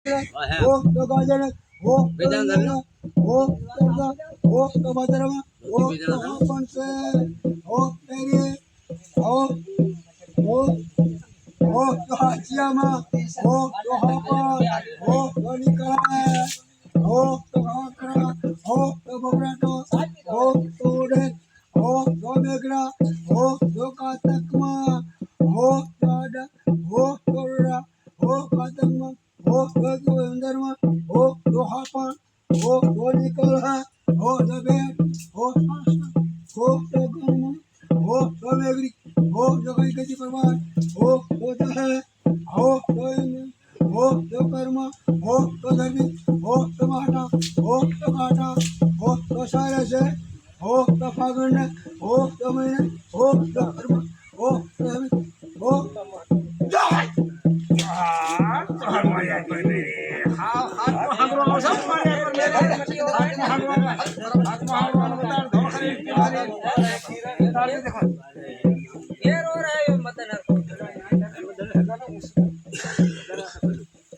हो तो गाजर हो हो हो तो भद्रमा हो तो अपन से हो तेरे हो हो हो तो हाचियामा हो तो हापा हो तो निकला हो तो हाकरा हो तो बबराटो हो तो उड़े हो तो मेघरा हो तो कातकमा हो तो आडा हो तो रा हो कातकमा हो तो अंदरमा हो तो हापा हो तो निकला हो तो बेट हो हो तो गरमा हो तो मेघरी हो तो कहीं कहीं परवार हो तो है हो तो कर्म हो तो धर्मी हो तो माटा हो तो काटा हो तो सारे से हो तो फागुन हो तो महीने हो तो कर्म हो तो हो ये रो रहा है मतलब